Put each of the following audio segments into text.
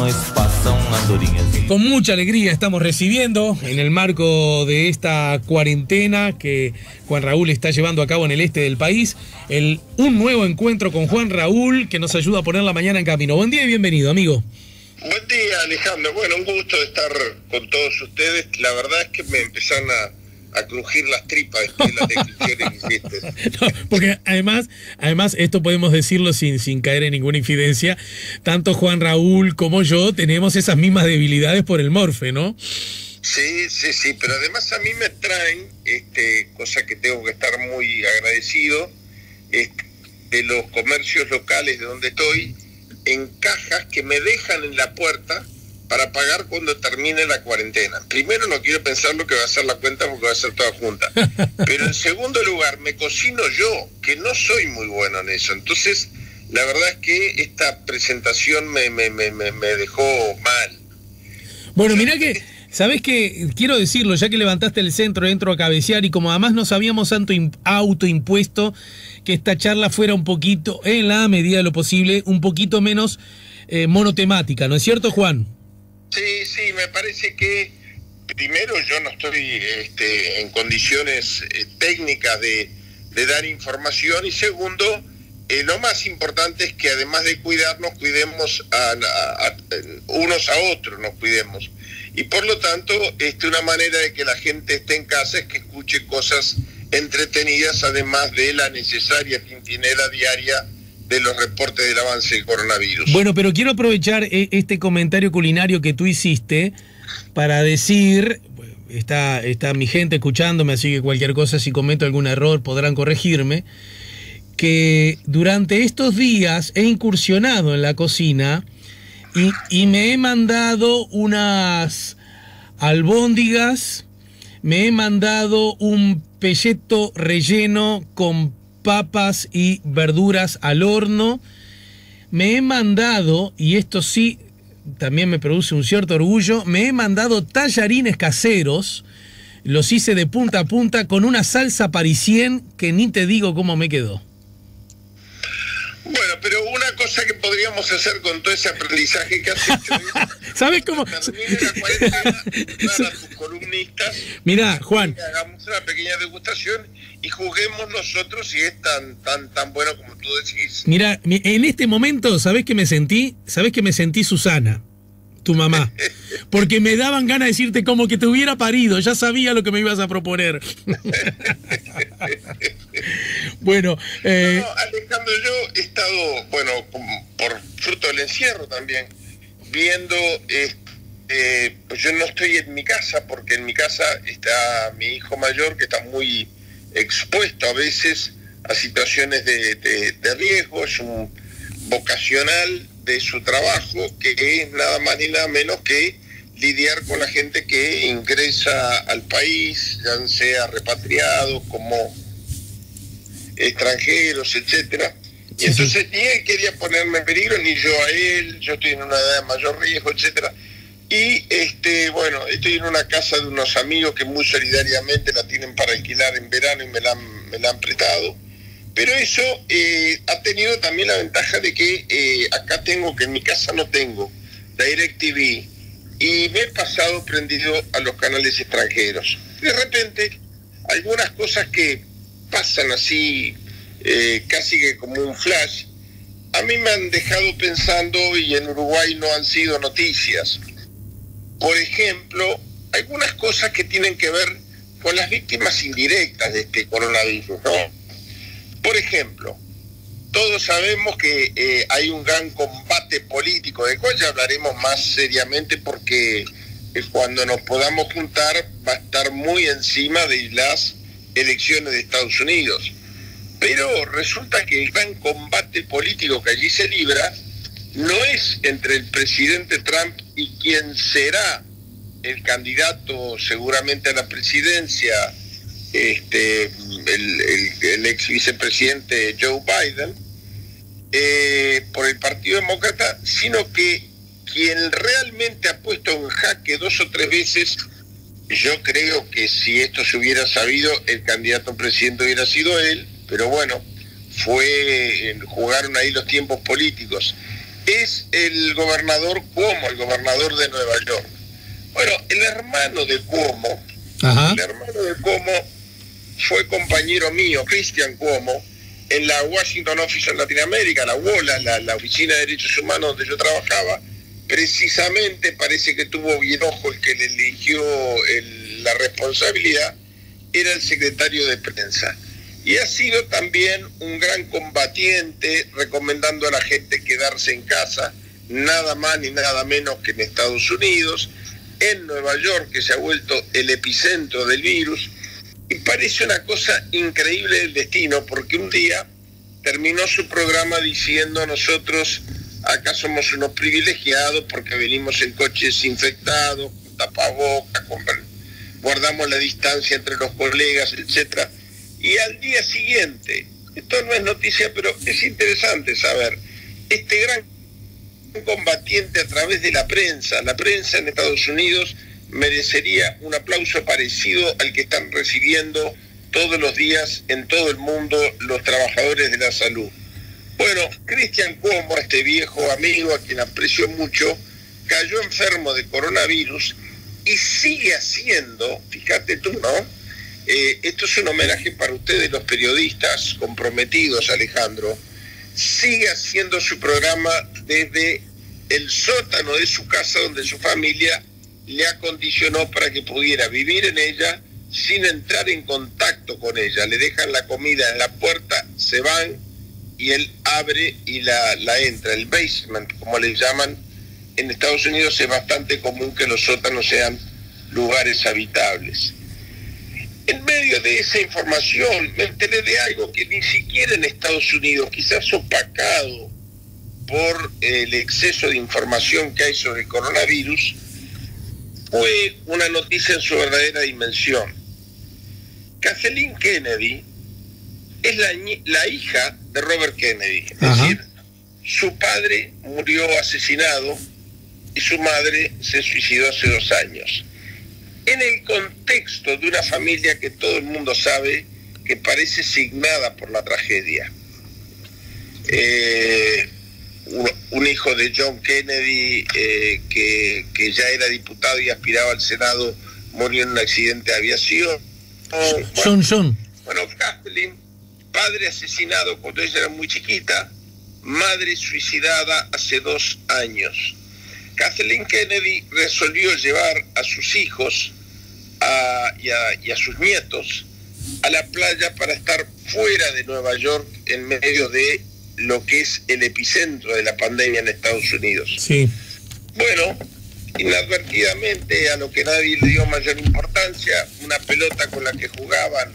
nós passa andorinhas. Con mucha alegría estamos recibiendo en el marco de esta cuarentena que Juan Raúl está llevando a cabo en el este del país, un nuevo encuentro con Juan Raúl que nos ayuda a poner la mañana en camino. Buen día y bienvenido, amigo. Buen día, Alejandro. Bueno, un gusto estar con todos ustedes. La verdad es que me empezaron a crujir las tripas después de las descripciones que hiciste. No, porque además esto podemos decirlo sin caer en ninguna infidencia, tanto Juan Raúl como yo tenemos esas mismas debilidades por el morfe, ¿no? Sí, pero además a mí me traen, cosa que tengo que estar muy agradecido, de los comercios locales de donde estoy, en cajas que me dejan en la puerta para pagar cuando termine la cuarentena. Primero, no quiero pensar lo que va a ser la cuenta porque va a ser toda junta. Pero en segundo lugar, me cocino yo, que no soy muy bueno en eso. Entonces, la verdad es que esta presentación me dejó mal. Bueno, mirá que, ¿sabés qué? Quiero decirlo, ya que levantaste el centro, entro a cabecear, y como además nos habíamos autoimpuesto que esta charla fuera un poquito, en la medida de lo posible, un poquito menos monotemática, ¿no es cierto, Juan? Sí, me parece que primero yo no estoy en condiciones técnicas de dar información, y segundo, lo más importante es que además de cuidarnos, cuidemos unos a otros, nos cuidemos. Y por lo tanto, una manera de que la gente esté en casa es que escuche cosas entretenidas, además de la necesaria tintinera diaria de los reportes del avance del coronavirus. Bueno, pero quiero aprovechar este comentario culinario que tú hiciste para decir, está mi gente escuchándome, así que cualquier cosa, si cometo algún error podrán corregirme, que durante estos días he incursionado en la cocina y me he mandado unas albóndigas, me he mandado un pelleto relleno con papas y verduras al horno, me he mandado, y esto sí también me produce un cierto orgullo, me he mandado tallarines caseros, los hice de punta a punta con una salsa parisien que ni te digo cómo me quedó. Bueno, pero una cosa que podríamos hacer con todo ese aprendizaje que has hecho es, ¿sabes cómo? Termine la cuarentena, dar a tus columnistas. Mirá, Juan, hagamos una pequeña degustación y juguemos nosotros si es tan bueno como tú decís. Mirá, en este momento, ¿sabés qué me sentí? ¿Sabés que me sentí Susana, tu mamá? Porque me daban ganas de decirte como que te hubiera parido, ya sabía lo que me ibas a proponer. Bueno, Alejandro, yo he estado, por fruto del encierro también, viendo, pues yo no estoy en mi casa, porque en mi casa está mi hijo mayor, que está muy expuesto a veces a situaciones de riesgo, es un vocacional de su trabajo, que es nada más ni nada menos que lidiar con la gente que ingresa al país, ya sea repatriados como extranjeros, etcétera. Y entonces ni él quería ponerme en peligro, ni yo a él, yo estoy en una edad de mayor riesgo, etcétera. Y estoy en una casa de unos amigos que muy solidariamente la tienen para alquilar en verano y me la han prestado. Pero eso ha tenido también la ventaja de que acá tengo, que en mi casa no tengo, la DirecTV, y me he pasado prendido a los canales extranjeros. De repente, algunas cosas que pasan así, casi que como un flash, a mí me han dejado pensando, y en Uruguay no han sido noticias. Por ejemplo, algunas cosas que tienen que ver con las víctimas indirectas de este coronavirus, ¿no? Por ejemplo, todos sabemos que hay un gran combate político, del cual ya hablaremos más seriamente, porque cuando nos podamos juntar va a estar muy encima de las elecciones de Estados Unidos. Pero resulta que el gran combate político que allí se libra no es entre el presidente Trump y quien será el candidato seguramente a la presidencia, el ex vicepresidente Joe Biden, por el Partido Demócrata, sino que quien realmente ha puesto en jaque 2 o 3 veces, yo creo que si esto se hubiera sabido, el candidato a presidente hubiera sido él, pero bueno, jugaron ahí los tiempos políticos. es el gobernador Cuomo, el gobernador de Nueva York. Bueno, el hermano de Cuomo, fue compañero mío, Cristian Cuomo, en la Washington Office of Latin America, la WOLA, la Oficina de Derechos Humanos donde yo trabajaba. Precisamente parece que tuvo bien ojo el que le eligió la responsabilidad, era el secretario de prensa. Y ha sido también un gran combatiente, recomendando a la gente quedarse en casa, nada más ni nada menos que en Estados Unidos, en Nueva York, que se ha vuelto el epicentro del virus. Y parece una cosa increíble del destino, porque un día terminó su programa diciendo: nosotros acá somos unos privilegiados porque venimos en coches desinfectados, con tapabocas, guardamos la distancia entre los colegas, etcétera. Y al día siguiente, esto no es noticia, pero es interesante saber, este gran combatiente a través de la prensa en Estados Unidos merecería un aplauso parecido al que están recibiendo todos los días en todo el mundo los trabajadores de la salud. Bueno, Cristian Cuomo, este viejo amigo a quien aprecio mucho, cayó enfermo de coronavirus y sigue haciendo, fíjate tú, ¿no? Esto es un homenaje para ustedes, los periodistas comprometidos, Alejandro. Sigue haciendo su programa desde el sótano de su casa, donde su familia le acondicionó para que pudiera vivir en ella sin entrar en contacto con ella. Le dejan la comida en la puerta, se van y él abre y la entra. El basement, como le llaman en Estados Unidos, es bastante común que los sótanos sean lugares habitables. En medio de esa información me enteré de algo que ni siquiera en Estados Unidos, quizás opacado por el exceso de información que hay sobre el coronavirus, fue una noticia en su verdadera dimensión. Kathleen Kennedy es la hija de Robert Kennedy, es decir, su padre murió asesinado y su madre se suicidó hace 2 años. En el contexto de una familia que todo el mundo sabe que parece signada por la tragedia. Un hijo de John Kennedy que ya era diputado y aspiraba al Senado murió en un accidente de aviación. Bueno, Kathleen, padre asesinado cuando ella era muy chiquita, madre suicidada hace 2 años. Kathleen Kennedy resolvió llevar a sus hijos y a sus nietos a la playa para estar fuera de Nueva York en medio de lo que es el epicentro de la pandemia en Estados Unidos. Sí. Bueno, inadvertidamente, a lo que nadie le dio mayor importancia, una pelota con la que jugaban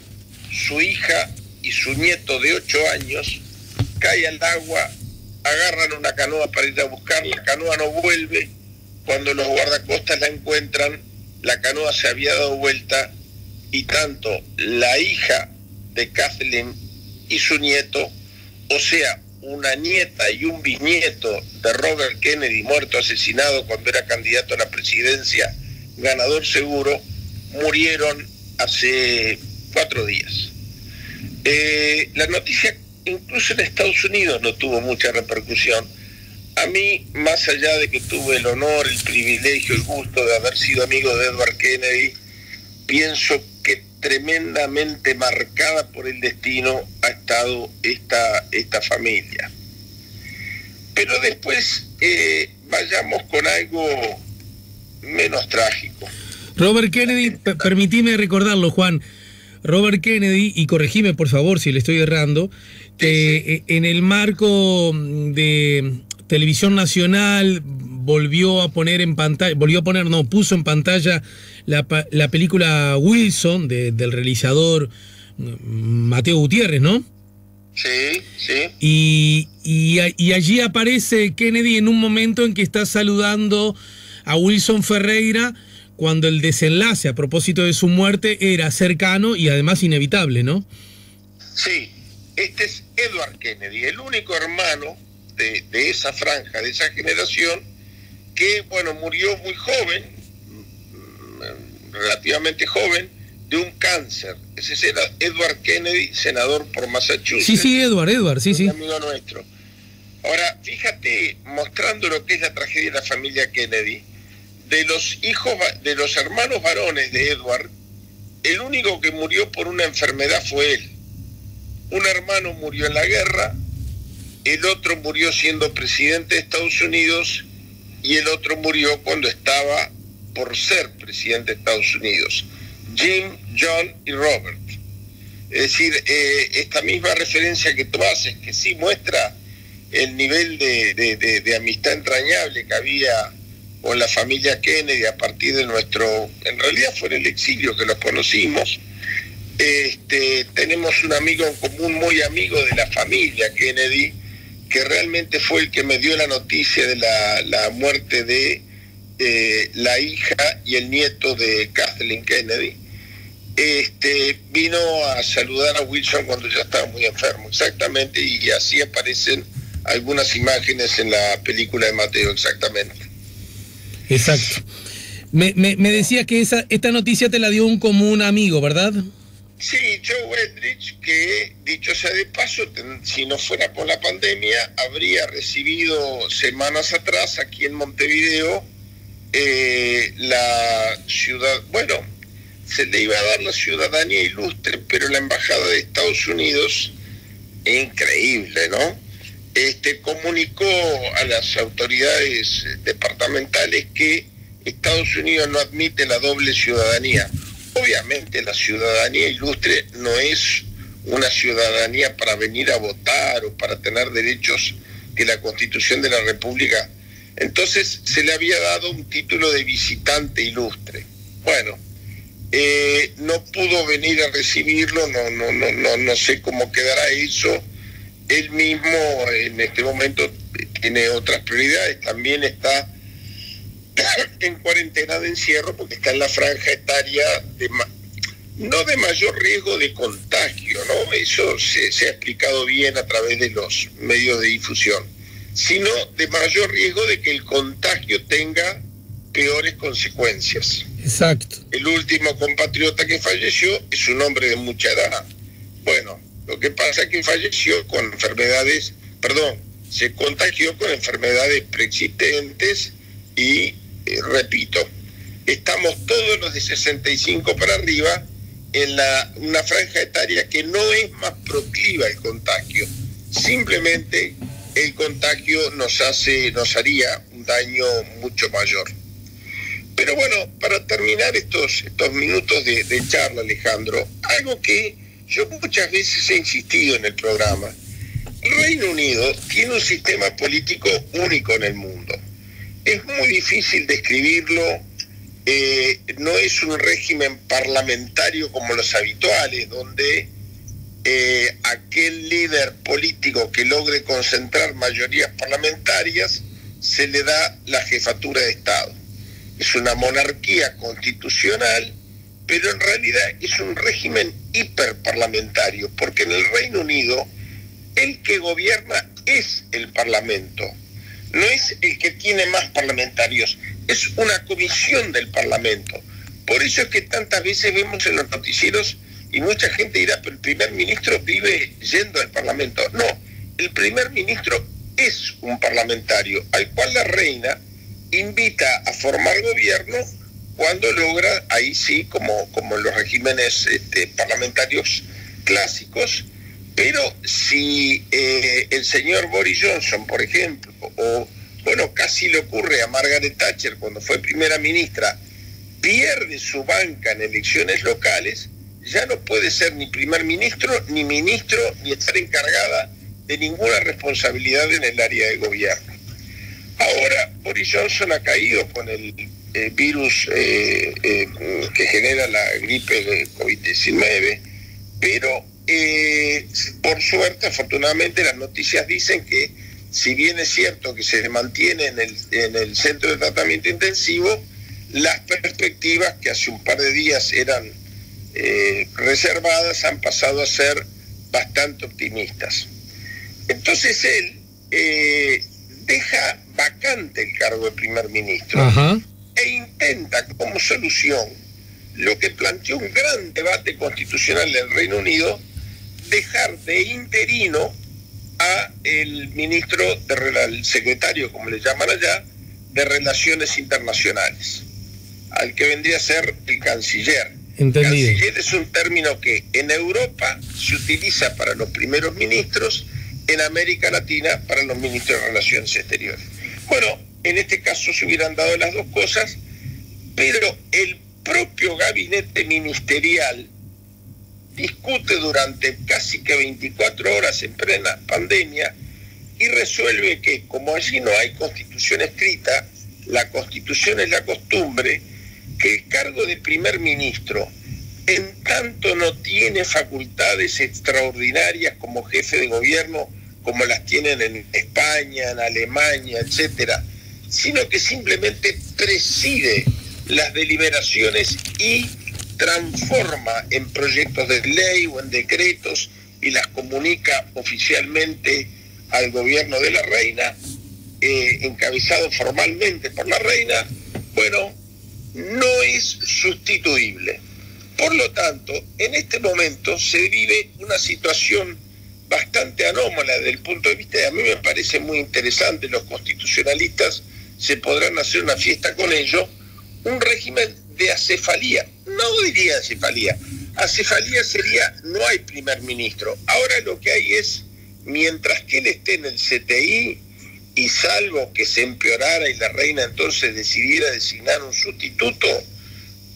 su hija y su nieto de 8 años cae al agua, agarran una canoa para ir a buscar, la canoa no vuelve, cuando los guardacostas la encuentran, la canoa se había dado vuelta y tanto la hija de Kathleen y su nieto, o sea, una nieta y un bisnieto de Robert Kennedy, muerto asesinado cuando era candidato a la presidencia, ganador seguro, murieron hace 4 días. La noticia, incluso en Estados Unidos, no tuvo mucha repercusión. A mí, más allá de que tuve el honor, el privilegio, el gusto de haber sido amigo de Edward Kennedy, pienso que tremendamente marcada por el destino ha estado esta familia. Pero después vayamos con algo menos trágico. Robert Kennedy, permitime recordarlo, Juan. Robert Kennedy, y corregime por favor si le estoy errando, que en el marco de Televisión Nacional puso en pantalla la película Wilson del realizador Mateo Gutiérrez, ¿no? Sí, sí. Y allí aparece Kennedy en un momento en que está saludando a Wilson Ferreira, cuando el desenlace a propósito de su muerte era cercano y además inevitable, ¿no? Sí, este es Edward Kennedy, el único hermano de esa franja, de esa generación, que, bueno, murió muy joven, relativamente joven, de un cáncer. Ese era Edward Kennedy, senador por Massachusetts. Sí, Edward, sí. Un amigo nuestro. Ahora, fíjate, mostrando lo que es la tragedia de la familia Kennedy, de los hijos, de los hermanos varones de Edward, el único que murió por una enfermedad fue él. Un hermano murió en la guerra, el otro murió siendo presidente de Estados Unidos y el otro murió cuando estaba por ser presidente de Estados Unidos. Jim, John y Robert. Es decir, esta misma referencia que tú haces, que sí muestra el nivel de amistad entrañable que había con la familia Kennedy a partir de nuestro, en realidad fue en el exilio que los conocimos. Tenemos un amigo en común, muy amigo de la familia Kennedy, que realmente fue el que me dio la noticia de la muerte de la hija y el nieto de Kathleen Kennedy. Vino a saludar a Wilson cuando ya estaba muy enfermo, exactamente, y así aparecen algunas imágenes en la película de Mateo, exactamente. Exacto. Me decías que esta noticia te la dio un común amigo, ¿verdad? Sí, Joe Wedrich, que dicho sea de paso, si no fuera por la pandemia, habría recibido semanas atrás aquí en Montevideo la ciudad, bueno, se le iba a dar la ciudadanía ilustre, pero la embajada de Estados Unidos, increíble, ¿no? Comunicó a las autoridades departamentales que Estados Unidos no admite la doble ciudadanía. Obviamente la ciudadanía ilustre no es una ciudadanía para venir a votar o para tener derechos que la Constitución de la República. Entonces se le había dado un título de visitante ilustre. Bueno, no pudo venir a recibirlo, no sé cómo quedará eso. Él mismo en este momento tiene otras prioridades, también está en cuarentena de encierro porque está en la franja etaria no de mayor riesgo de contagio, ¿no? Eso se ha explicado bien a través de los medios de difusión, sino de mayor riesgo de que el contagio tenga peores consecuencias. Exacto. El último compatriota que falleció es un hombre de mucha edad. Bueno, lo que pasa es que falleció con enfermedades, se contagió con enfermedades preexistentes y, repito, estamos todos los de 65 para arriba en una franja etaria que no es más procliva al contagio. Simplemente el contagio nos haría un daño mucho mayor. Pero bueno, para terminar estos minutos de charla, Alejandro, algo que yo muchas veces he insistido en el programa. El Reino Unido tiene un sistema político único en el mundo. Es muy difícil describirlo, no es un régimen parlamentario como los habituales, donde aquel líder político que logre concentrar mayorías parlamentarias se le da la jefatura de Estado. Es una monarquía constitucional, pero en realidad es un régimen hiperparlamentario, porque en el Reino Unido el que gobierna es el Parlamento, no es el que tiene más parlamentarios, es una comisión del Parlamento. Por eso es que tantas veces vemos en los noticieros y mucha gente dirá, pero el primer ministro vive yendo al Parlamento. No, el primer ministro es un parlamentario al cual la reina invita a formar gobierno cuando logra, ahí sí, como en los regímenes parlamentarios clásicos. Pero si el señor Boris Johnson, por ejemplo, o bueno, casi le ocurre a Margaret Thatcher cuando fue primera ministra, pierde su banca en elecciones locales, ya no puede ser ni primer ministro, ni ministro, ni estar encargada de ninguna responsabilidad en el área de gobierno. Ahora, Boris Johnson ha caído con el virus que genera la gripe de COVID-19, pero por suerte, afortunadamente, las noticias dicen que, si bien es cierto que se mantiene en el centro de tratamiento intensivo, las perspectivas que hace un par de días eran reservadas han pasado a ser bastante optimistas. Entonces él deja vacante el cargo de primer ministro. Ajá. E intenta como solución lo que planteó un gran debate constitucional del Reino Unido, dejar de interino a el ministro, el secretario, como le llaman allá, de Relaciones Internacionales, al que vendría a ser el canciller. Entendido. Canciller es un término que en Europa se utiliza para los primeros ministros, en América Latina para los ministros de Relaciones Exteriores. Bueno, en este caso se hubieran dado las dos cosas, pero el propio gabinete ministerial discute durante casi que 24 horas en plena pandemia y resuelve que, como allí no hay constitución escrita, la constitución es la costumbre, que el cargo de primer ministro, en tanto no tiene facultades extraordinarias como jefe de gobierno, como las tienen en España, en Alemania, etcétera, sino que simplemente preside las deliberaciones y transforma en proyectos de ley o en decretos y las comunica oficialmente al gobierno de la reina, encabezado formalmente por la reina. Bueno, no es sustituible. Por lo tanto, en este momento se vive una situación bastante anómala desde el punto de vista, y a mí me parece muy interesante, los constitucionalistas se podrán hacer una fiesta con ello, un régimen de acefalía. No diría acefalía. Acefalía sería, no hay primer ministro. Ahora lo que hay es, mientras que él esté en el CTI, y salvo que se empeorara y la reina entonces decidiera designar un sustituto,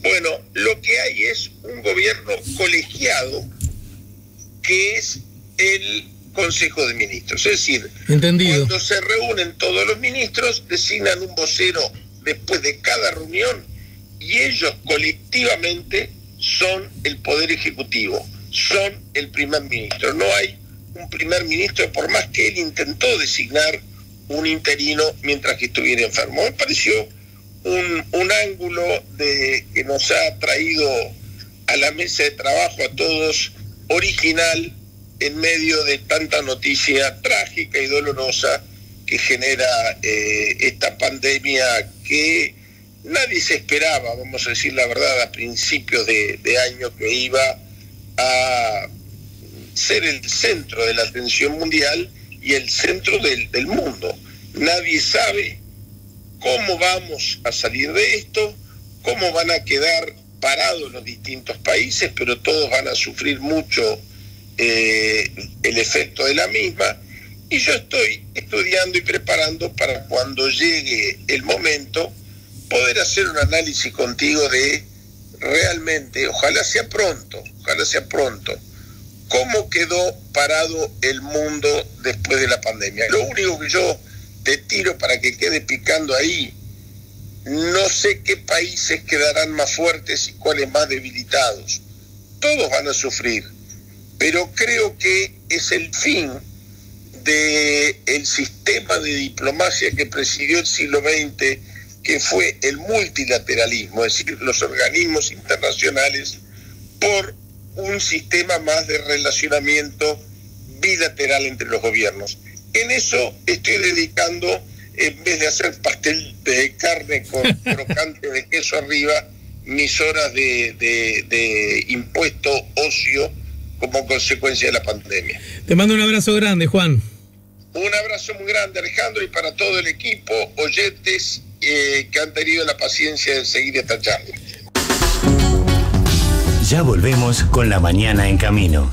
bueno, lo que hay es un gobierno colegiado que es el Consejo de Ministros. Es decir, entendido, cuando se reúnen todos los ministros, designan un vocero después de cada reunión y ellos colectivamente son el Poder Ejecutivo, son el primer ministro. No hay un primer ministro, por más que él intentó designar un interino mientras que estuviera enfermo. Me pareció un ángulo que nos ha traído a la mesa de trabajo a todos original en medio de tanta noticia trágica y dolorosa que genera esta pandemia que nadie se esperaba, vamos a decir la verdad, a principios de año, que iba a ser el centro de la atención mundial y el centro del mundo. Nadie sabe cómo vamos a salir de esto, cómo van a quedar parados los distintos países, pero todos van a sufrir mucho el efecto de la misma, y yo estoy estudiando y preparando para cuando llegue el momento poder hacer un análisis contigo de realmente, ojalá sea pronto, cómo quedó parado el mundo después de la pandemia. Lo único que yo te tiro para que quede picando ahí, no sé qué países quedarán más fuertes y cuáles más debilitados. Todos van a sufrir, pero creo que es el fin del sistema de diplomacia que presidió el siglo XX, que fue el multilateralismo, es decir, los organismos internacionales, por un sistema más de relacionamiento bilateral entre los gobiernos. En eso estoy dedicando, en vez de hacer pastel de carne con crocante de queso arriba, mis horas de impuesto ocio como consecuencia de la pandemia. Te mando un abrazo grande, Juan. Un abrazo muy grande, Alejandro, y para todo el equipo, oyentes que han tenido la paciencia de seguir esta charla. Ya volvemos con La Mañana en Camino.